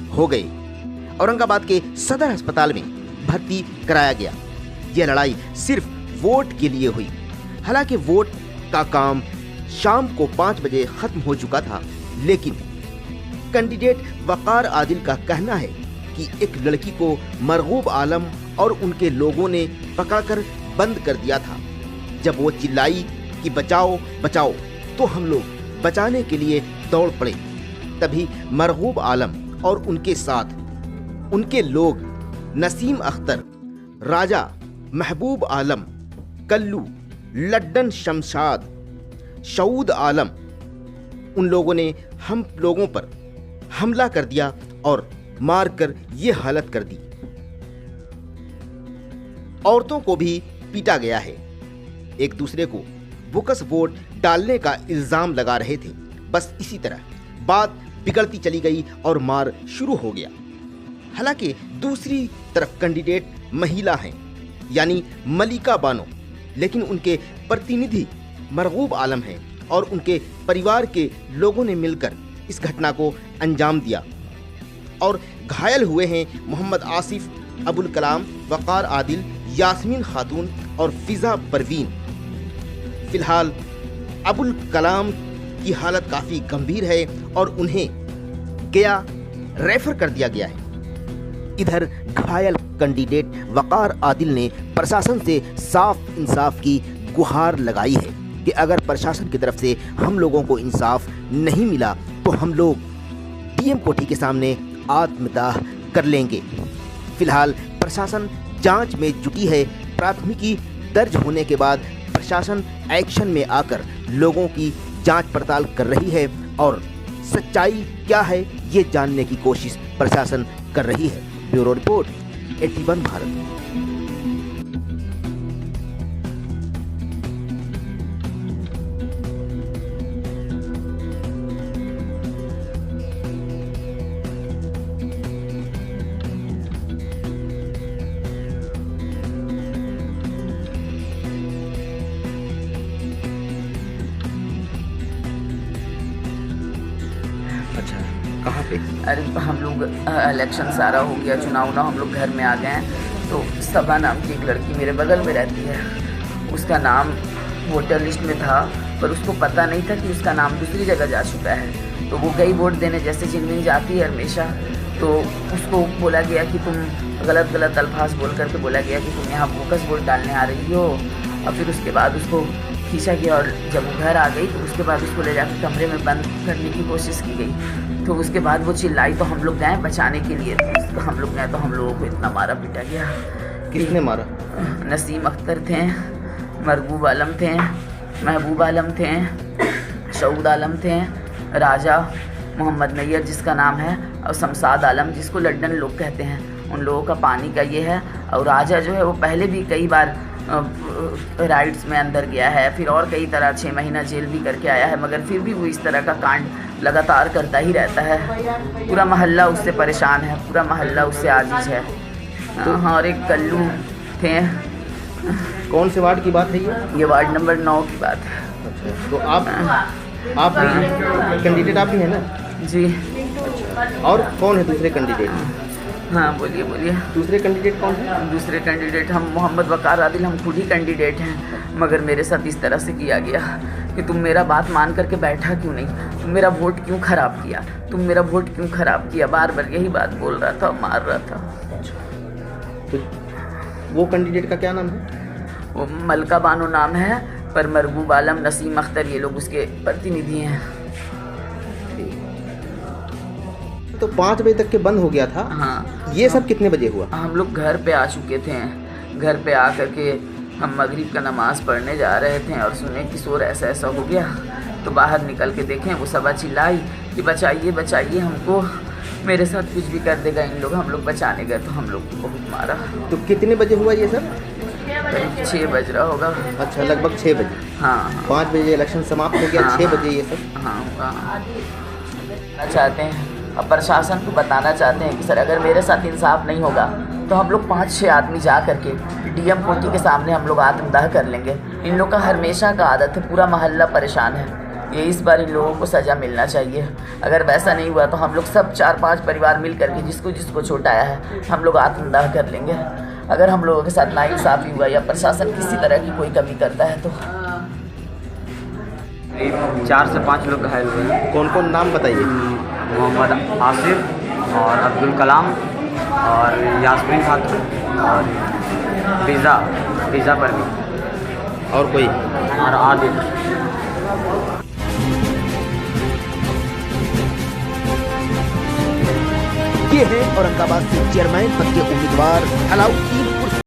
हो गए। औरंगाबाद के सदर अस्पताल में भर्ती कराया गया। यह लड़ाई सिर्फ वोट के लिए हुई। हालांकि वोट का काम शाम को 5 बजे खत्म हो चुका था, लेकिन कैंडिडेट वकार आदिल का कहना है कि एक लड़की को मरगूब आलम और उनके लोगों ने पकड़कर बंद कर दिया था। जब वो चिल्लाई कि बचाओ बचाओ, तो हम लोग बचाने के लिए दौड़ पड़े। तभी मरगूब आलम और उनके साथ उनके लोग नसीम अख्तर, राजा, महबूब आलम, कल्लू, लड्डन शमशाद, शऊद आलम, उन लोगों ने हम लोगों पर हमला कर दिया और मारकर ये हालत कर दी। औरतों को भी पीटा गया है। एक दूसरे को बोकस वोट डालने का इल्जाम लगा रहे थे। बस इसी तरह बात बिगड़ती चली गई और मार शुरू हो गया। हालांकि दूसरी तरफ कैंडिडेट महिला हैं, यानी मलिका बानो, लेकिन उनके प्रतिनिधि मरगूब आलम हैं और उनके परिवार के लोगों ने मिलकर इस घटना को अंजाम दिया और घायल हुए हैं मोहम्मद आसिफ, अबुल कलाम, वकार आदिल, यास्मीन खातून और फिजा परवीन। फिलहाल अबुल कलाम की हालत काफ़ी गंभीर है और उन्हें गया रेफर कर दिया गया है। इधर घायल कैंडिडेट वकार आदिल ने प्रशासन से साफ इंसाफ की गुहार लगाई है कि अगर प्रशासन की तरफ से हम लोगों को इंसाफ नहीं मिला तो हम लोग डीएम कोठी के सामने आत्मदाह कर लेंगे। फिलहाल प्रशासन जांच में जुटी है। प्राथमिकी दर्ज होने के बाद प्रशासन एक्शन में आकर लोगों की जांच पड़ताल कर रही है और सच्चाई क्या है ये जानने की कोशिश प्रशासन कर रही है। Bureau report, AT1 Bharat. अच्छा, कहाँ पे? अरे हम लोग इलेक्शन सारा हो गया, चुनाव ना, हम लोग घर में आ गए हैं। तो सबा नाम की एक लड़की मेरे बगल में रहती है, उसका नाम वोटर लिस्ट में था, पर उसको पता नहीं था कि उसका नाम दूसरी जगह जा चुका है। तो वो गई वोट देने, जैसे जिनमिन जाती है हमेशा। तो उसको बोला गया कि तुम गलत अल्फाज बोल करके बोला गया कि तुम यहाँ बोकस वोट डालने आ रही हो। और फिर उसके बाद उसको खींचा गया और जब वो घर आ गई तो उसके बाद उसको ले जाकर कमरे में बंद करने की कोशिश की गई। तो उसके बाद वो चिल्लाई तो हम लोग गए बचाने के लिए। तो हम लोग गए तो हम लोगों को इतना मारा पीटा गया। किसने मारा? नसीम अख्तर थे, मरगूब आलम थे, महबूब आलम थे, शऊद आलम थे, राजा मोहम्मद नैयर जिसका नाम है, और शमशाद आलम जिसको लड्डन लोग कहते हैं, उन लोगों का पानी का ये है। और राजा जो है वो पहले भी कई बार राइट्स में अंदर गया है, फिर और कई तरह 6 महीना जेल भी करके आया है, मगर फिर भी वो इस तरह का कांड लगातार करता ही रहता है। पूरा मोहल्ला उससे परेशान है, पूरा मोहल्ला उससे आजिज है। हाँ, और एक कल्लू थे। कौन से वार्ड की बात है ये वार्ड नंबर 9 की बात है। अच्छा, तो आप कैंडिडेट आप ही हैं ना? जी। और कौन है दूसरे कैंडिडेट? हाँ, बोलिए। दूसरे कैंडिडेट कौन है? दूसरे कैंडिडेट हम मोहम्मद वकार आदिल, हम खुद ही कैंडिडेट हैं, मगर मेरे साथ इस तरह से किया गया कि तुम मेरा बात मान करके बैठा क्यों नहीं, तुम मेरा वोट क्यों ख़राब किया, तुम मेरा वोट क्यों ख़राब किया, बार बार यही बात बोल रहा था, मार रहा था। तो वो कैंडिडेट का क्या नाम है? वो मलिका बानो नाम है, पर मरगूब आलम, नसीम अख्तर ये लोग उसके प्रतिनिधि हैं। तो 5 बजे तक के बंद हो गया था। हाँ। ये सब कितने बजे हुआ? हम लोग घर पे आ चुके थे। घर पे आ करके हम मगरिब का नमाज़ पढ़ने जा रहे थे और सुने कि शोर ऐसा हो गया। तो बाहर निकल के देखें, वो सबा चिल्लाई कि बचाइए हमको, मेरे साथ कुछ भी कर देगा इन लोग। हम लोग बचाने गए तो हम लोग को बहुत मारा। तो कितने बजे हुआ ये सब? करीब 6 बज रहा होगा। अच्छा, लगभग 6 बजे। हाँ। 5 बजे इलेक्शन समाप्त हो गया। 6 बजे ये सब। हाँ। चाहते हैं, अब प्रशासन को बताना चाहते हैं कि सर अगर मेरे साथ इंसाफ नहीं होगा तो हम लोग 5-6 आदमी जा करके डीएम कोठी के सामने हम लोग आत्मदाह कर लेंगे। इन लोग का हमेशा का आदत है, पूरा मोहल्ला परेशान है, ये इस बार इन लोगों को सज़ा मिलना चाहिए। अगर वैसा नहीं हुआ तो हम लोग सब 4-5 परिवार मिल करके जिसको जिसको चोट आया है हम लोग आत्मदाह कर लेंगे। अगर हम लोगों के साथ नाइंसाफ़ी हुआ या प्रशासन किसी तरह की कोई कमी करता है तो। 4 से 5 लोग घायल हुए हैं। कौन कौन नाम बताइए? मोहम्मद आसिफ और अब्दुल कलाम और यास्मीन खातून और फ़िज़ा परवीन और कोई? और आदिल। ये है औरंगाबाद से चेयरमैन पद के उम्मीदवार अलाउद्दीन